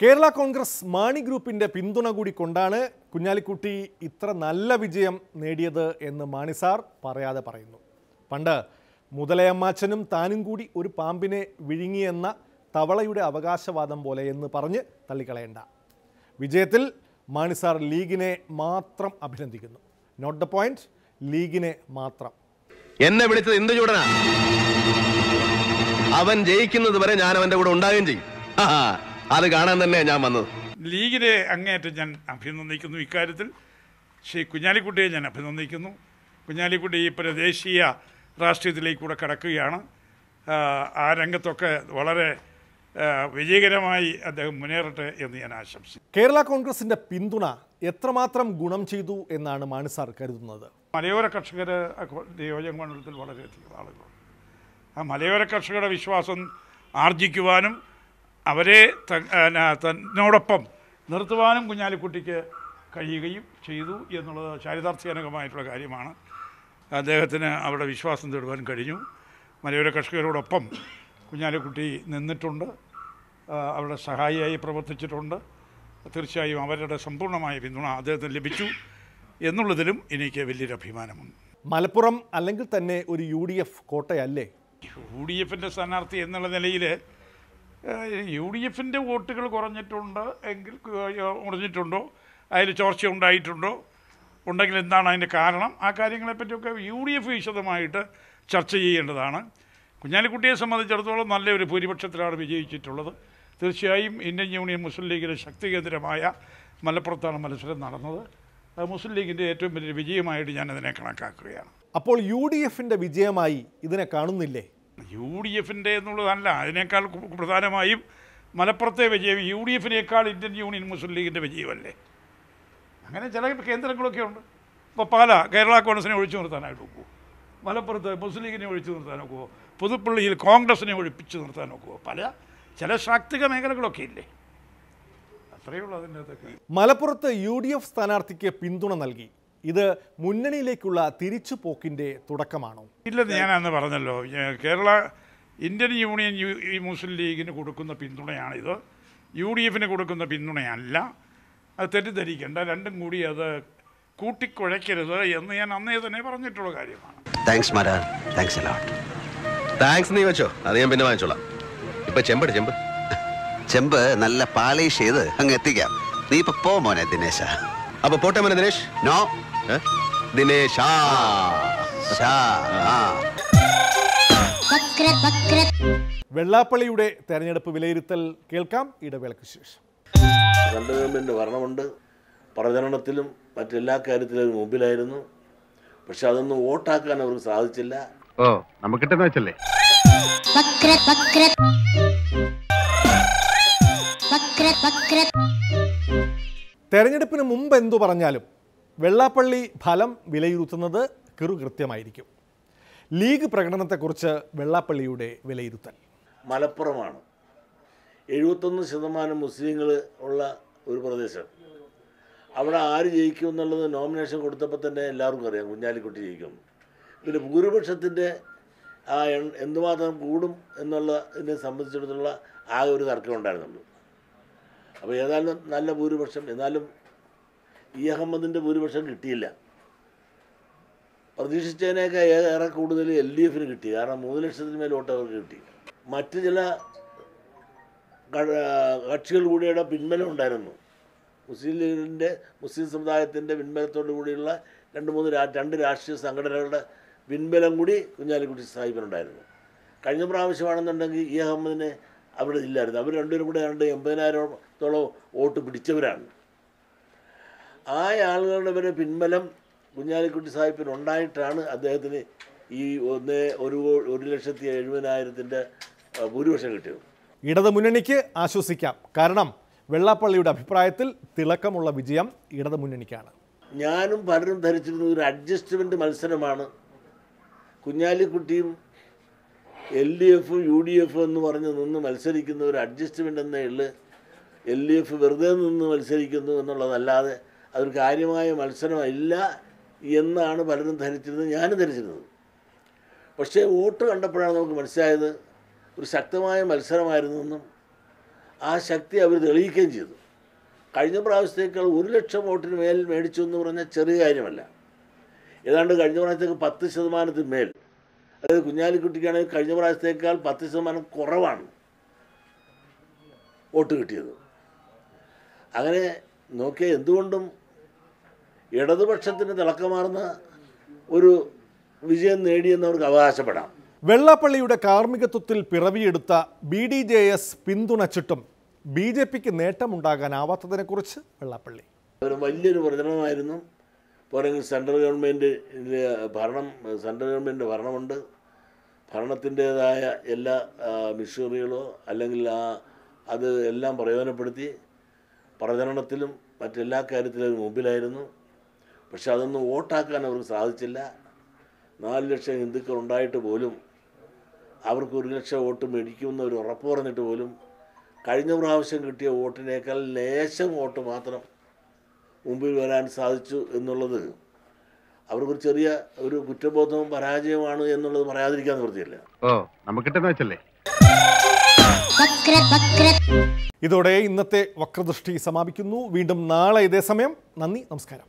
കേരള കോൺഗ്രസ് മാണി ഗ്രൂപ്പിന്റെ പിന്തുണ കൂടി കൊണ്ടാണ് കുഞ്ഞാലിക്കുട്ടി ഇത്ര നല്ല വിജയം നേടിയത് എന്ന് മാണി സാർ പറയാതെ പറയുന്നു. പണ്ട് മുതലയമ്മാച്ചനും താനും കൂടി ഒരു പാമ്പിനെ വിഴുങ്ങിയെന്ന തവളയുടെ അവകാശവാദം പോലെ എന്ന് പറഞ്ഞ് തള്ളിക്കളയണ്ട. വിജയത്തിൽ മാണി സാർ ലീഗിനെ മാത്രം അഭിനന്ദിക്കുന്നു. നോട്ട് ദ പോയിന്റ്, ലീഗിനെ മാത്രം. എന്നെ വിളിച്ചത് എന്ത് ചൂടനാ? അവൻ ജയിക്കുന്നത് വരെ ഞാൻ അവന്റെ കൂടെ ഉണ്ടാകുകയും ചെയ്യും. അത് കാണാൻ തന്നെ ഞാൻ വന്നത്. ലീഗിനെ അങ്ങേയറ്റം ഞാൻ അഭിനന്ദിക്കുന്നു. ഇക്കാര്യത്തിൽ ശ്രീ കുഞ്ഞാലിക്കുട്ടിയെ ഞാൻ അഭിനന്ദിക്കുന്നു. കുഞ്ഞാലിക്കുട്ടി ഇപ്പോൾ ദേശീയ രാഷ്ട്രീയത്തിലേക്ക് കൂടെ കടക്കുകയാണ്. ആ രംഗത്തൊക്കെ വളരെ വിജയകരമായി അദ്ദേഹം മുന്നേറട്ടെ എന്ന് ഞാൻ ആശംസിക്കുന്നു. കേരള കോൺഗ്രസിന്റെ പിന്തുണ എത്രമാത്രം ഗുണം ചെയ്തു എന്നാണ് മാണി സാർ കരുതുന്നത്? മലയോര കർഷകർ നിയോജക മണ്ഡലത്തിൽ വളരെയധികം ആളുകളുണ്ട്. ആ മലയോര കർഷകരുടെ വിശ്വാസം ആർജിക്കുവാനും അവരെ തന്നോടൊപ്പം നിർത്തുവാനും കുഞ്ഞാലിക്കുട്ടിക്ക് കഴിയുകയും ചെയ്തു എന്നുള്ളത് ചാരിതാർത്ഥ്യജനകമായിട്ടുള്ള കാര്യമാണ്. അദ്ദേഹത്തിന് അവരുടെ വിശ്വാസം തേടുവാൻ കഴിഞ്ഞു. മലയോര കർഷകരോടൊപ്പം കുഞ്ഞാലിക്കുട്ടി നിന്നിട്ടുണ്ട്, അവരുടെ സഹായിയായി പ്രവർത്തിച്ചിട്ടുണ്ട്. തീർച്ചയായും അവരുടെ സമ്പൂർണ്ണമായ പിന്തുണ അദ്ദേഹത്തിന് ലഭിച്ചു എന്നുള്ളതിലും എനിക്ക് വലിയൊരു അഭിമാനമുണ്ട്. മലപ്പുറം അല്ലെങ്കിൽ തന്നെ ഒരു UDF കോട്ടയല്ലേ? UDF സ്ഥാനാർത്ഥി എന്നുള്ള നിലയിൽ UDF വോട്ടുകൾ കുറഞ്ഞിട്ടുണ്ട് എങ്കിൽ കുറഞ്ഞിട്ടുണ്ടോ, അതിൽ ചോർച്ച ഉണ്ടായിട്ടുണ്ടോ, ഉണ്ടെങ്കിൽ എന്താണ് അതിൻ്റെ കാരണം? ആ കാര്യങ്ങളെപ്പറ്റിയൊക്കെ UDF വിശദമായിട്ട് ചർച്ച ചെയ്യേണ്ടതാണ്. കുഞ്ഞാലിക്കുട്ടിയെ സംബന്ധിച്ചിടത്തോളം നല്ലൊരു ഭൂരിപക്ഷത്തിലാണ് വിജയിച്ചിട്ടുള്ളത്. തീർച്ചയായും ഇന്ത്യൻ യൂണിയൻ മുസ്ലിം ലീഗിൻ്റെ ശക്തി കേന്ദ്രമായ മലപ്പുറത്താണ് മത്സരം നടന്നത്. മുസ്ലിം ലീഗിൻ്റെ ഏറ്റവും വലിയ വിജയമായിട്ട് ഞാനതിനെ കണക്കാക്കുകയാണ്. അപ്പോൾ UDF വിജയമായി ഇതിനെ കാണുന്നില്ലേ? UDF എന്നുള്ളതല്ല, അതിനേക്കാൾ പ്രധാനമായും മലപ്പുറത്തെ വിജയം UDF ഇന്ത്യൻ യൂണിയൻ മുസ്ലിം ലീഗിൻ്റെ വിജയമല്ലേ? അങ്ങനെ ചില കേന്ദ്രങ്ങളൊക്കെ ഉണ്ട്. ഇപ്പോൾ കേരള കോൺഗ്രസിനെ ഒഴിച്ചു നിർത്താനായിട്ട് നോക്കുമോ? മലപ്പുറത്ത് മുസ്ലിം ലീഗിനെ ഒഴിച്ചു നിർത്താൻ നോക്കുമോ? പുതുപ്പള്ളിയിൽ കോൺഗ്രസിനെ ഒഴിപ്പിച്ചു നിർത്താൻ നോക്കുമോ? ചില ശാക്തിക മേഖലകളൊക്കെ ഇല്ലേ? അത്രയുള്ളൂ അതിൻ്റെ അകത്തൊക്കെ. മലപ്പുറത്ത് UDF സ്ഥാനാർത്ഥിക്ക് പിന്തുണ നൽകി. ഇത് മുന്നണിയിലേക്കുള്ള തിരിച്ചുപോക്കിൻ്റെ തുടക്കമാണോ? ഇല്ലെന്ന് ഞാൻ അന്ന് പറഞ്ഞല്ലോ. കേരള ഇന്ത്യൻ യൂണിയൻ മുസ്ലിം ലീഗിന് കൊടുക്കുന്ന പിന്തുണയാണിത്, UDF കൊടുക്കുന്ന പിന്തുണയല്ല. അത് തെറ്റിദ്ധരിക്കേണ്ട. രണ്ടും കൂടി അത് കൂട്ടിക്കുഴയ്ക്കരുത് എന്ന് ഞാൻ അന്നേ തന്നെ പറഞ്ഞിട്ടുള്ള കാര്യമാണ്. താങ്ക്സ് നീ വെച്ചോ, അത് ഞാൻ പിന്നെ വാങ്ങിച്ചോളാം. ഇപ്പൊ ചെമ്പ് നല്ല പാളിഷ് ചെയ്ത് അങ്ങ് എത്തിക്കാം. നീ ഇപ്പൊ പോ മോനെ ദിനേശ. അപ്പൊ പോട്ടെ മോനെ ദിനേശ്. നോ ദിനേശ്. വെള്ളാപ്പള്ളിയുടെ തെരഞ്ഞെടുപ്പ് വിലയിരുത്തൽ കേൾക്കാം ഇടവേളയ്ക്ക് ശേഷം. സെൻട്രൽ ഗവൺമെൻറ് ഭരണമുണ്ട്, പ്രചരണത്തിലും മറ്റെല്ലാ കാര്യത്തിലും മുമ്പിലായിരുന്നു. പക്ഷെ അതൊന്നും വോട്ടാക്കാൻ അവർക്ക് സാധിച്ചില്ല. നമുക്ക് കിട്ടുന്ന വെച്ചല്ലേ. തെരഞ്ഞെടുപ്പിന് മുമ്പ് എന്തു പറഞ്ഞാലും വെള്ളാപ്പള്ളി ഫലം വിലയിരുത്തുന്നത് കൃത്യമായിരിക്കും. ലീഗ് പ്രകടനത്തെക്കുറിച്ച് വെള്ളാപ്പള്ളിയുടെ വിലയിരുത്തൽ. മലപ്പുറമാണ് 71% മുസ്ലിങ്ങൾ ഉള്ള ഒരു പ്രദേശം. അവിടെ ആര് ജയിക്കും എന്നുള്ളത് നോമിനേഷൻ കൊടുത്തപ്പോൾ തന്നെ എല്ലാവർക്കും അറിയാം, കുഞ്ഞാലിക്കുട്ടി ജയിക്കും. പിന്നെ ഭൂരിപക്ഷത്തിൻ്റെ ആ എന്തുമാത്രം കൂടും എന്നുള്ളതിനെ സംബന്ധിച്ചിടത്തോളം ആകെ ഒരു തർക്കം ഉണ്ടായിരുന്നുള്ളൂ. അപ്പോൾ ഏതായാലും നല്ല ഭൂരിപക്ഷം, എന്നാലും അഹമ്മദിൻ്റെ ഭൂരിപക്ഷം കിട്ടിയില്ല. പ്രതീക്ഷിച്ചതിനേക്കാൾ ഏറെ കൂടുതൽ LDF കിട്ടി. കാരണം 3 ലക്ഷത്തിന് മേൽ വോട്ട് അവർക്ക് കിട്ടി. മറ്റ് ചില കക്ഷികൾ കൂടിയുടെ പിൻബലം ഉണ്ടായിരുന്നു. മുസ്ലിം ലീഗിൻ്റെ മുസ്ലിം സമുദായത്തിൻ്റെ പിൻബലത്തോടു കൂടിയുള്ള രണ്ട് രാഷ്ട്രീയ സംഘടനകളുടെ പിൻബലം കൂടി കുഞ്ഞാലിക്കുട്ടി സാഹിബിനുണ്ടായിരുന്നു. കഴിഞ്ഞ പ്രാവശ്യമാണെന്നുണ്ടെങ്കിൽ അഹമ്മദിനെ അവിടെ ഇല്ലായിരുന്നു. അവർ രണ്ടുപേരും കൂടെ 80,000-ഓളം വോട്ട് പിടിച്ചവരാണ്. ആ ആളുകളുടെ വരെ പിൻബലം കുഞ്ഞാലിക്കുട്ടി സാഹിബിനുണ്ടായിട്ടാണ് അദ്ദേഹത്തിന് ഈ 1,70,000 ഭൂരിപക്ഷം കിട്ടിയത്. ഇടതു മുന്നണിക്ക് ആശ്വസിക്കാം. കാരണം വെള്ളാപ്പള്ളിയുടെ അഭിപ്രായത്തിൽ തിളക്കമുള്ള വിജയം ഇടതു മുന്നണിക്കാണ്. ഞാനും പലരും ധരിച്ചിരുന്ന ഒരു അഡ്ജസ്റ്റ്മെൻറ്റ് മത്സരമാണ്. കുഞ്ഞാലിക്കുട്ടിയും LDF UDF എന്ന് പറഞ്ഞ് നിന്ന് മത്സരിക്കുന്ന ഒരു അഡ്ജസ്റ്റ്മെൻ്റ് എന്നേ ഉള്ളു. LDF വെറുതെ നിന്ന് മത്സരിക്കുന്നു എന്നുള്ളതല്ലാതെ അതൊരു കാര്യമായ മത്സരമില്ല എന്നാണ് പലരും ധരിച്ചിരുന്നത്, ഞാനും ധരിച്ചിരുന്നത്. പക്ഷേ വോട്ട് കണ്ടപ്പോഴാണ് നമുക്ക് മനസ്സിലായത് ഒരു ശക്തമായ മത്സരമായിരുന്നെന്നും ആ ശക്തി അവർ തെളിയിക്കുകയും ചെയ്തു. കഴിഞ്ഞ പ്രാവശ്യത്തേക്കാൾ 1 ലക്ഷം വോട്ടിന് മേൽ മേടിച്ചു എന്ന് പറഞ്ഞാൽ ചെറിയ കാര്യമല്ല. ഏതാണ്ട് കഴിഞ്ഞ പ്രാവശ്യത്തേക്ക് 10% മേൽ, അതായത് കുഞ്ഞാലിക്കുട്ടിക്കാണെങ്കിൽ കഴിഞ്ഞ പ്രാവശ്യത്തേക്കാൾ 10% കുറവാണ് വോട്ട് കിട്ടിയത്. അങ്ങനെ നോക്കിയാൽ എന്തുകൊണ്ടും ഇടതുപക്ഷത്തിന് തിളക്കമാർന്ന ഒരു വിജയം നേടിയെന്നവർക്ക് അവകാശപ്പെടാം. വെള്ളാപ്പള്ളിയുടെ കാർമ്മികത്വത്തിൽ പിറവിയെടുത്ത BDJS പിന്തുണച്ചിട്ടും BJPക്ക് നേട്ടമുണ്ടാകാനാവാത്തതിനെക്കുറിച്ച് വെള്ളാപ്പള്ളി. ഒരു വലിയൊരു പ്രചരണമായിരുന്നു. പോരെങ്കിൽ സെൻട്രൽ ഗവൺമെൻറ് ഭരണമുണ്ട്. ഭരണത്തിൻ്റേതായ എല്ലാ മിഷനറികളോ അല്ലെങ്കിൽ അത് എല്ലാം പ്രയോജനപ്പെടുത്തി പ്രചരണത്തിലും മറ്റെല്ലാ കാര്യത്തിലും മുമ്പിലായിരുന്നു. പക്ഷെ അതൊന്നും വോട്ടാക്കാൻ അവർക്ക് സാധിച്ചില്ല. 4 ലക്ഷം ഹിന്ദുക്കൾ ഉണ്ടായിട്ട് പോലും അവർക്ക് 1 ലക്ഷം വോട്ട് മേടിക്കുമെന്ന് ഒരു ഉറപ്പ് പറഞ്ഞിട്ട് പോലും കഴിഞ്ഞ പ്രാവശ്യം കിട്ടിയ വോട്ടിനേക്കാൾ ലേശം വോട്ട് മാത്രം മുമ്പിൽ വരാൻ സാധിച്ചു എന്നുള്ളത് അവർക്കൊരു ചെറിയ ഒരു കുറ്റബോധവും പരാജയമാണ് എന്നുള്ളത് പറയാതിരിക്കാൻ നിവൃത്തിയില്ല. ഇതോടെ ഇന്നത്തെ വക്രദൃഷ്ടി സമാപിക്കുന്നു. വീണ്ടും നാളെ ഇതേ സമയം. നന്ദി, നമസ്കാരം.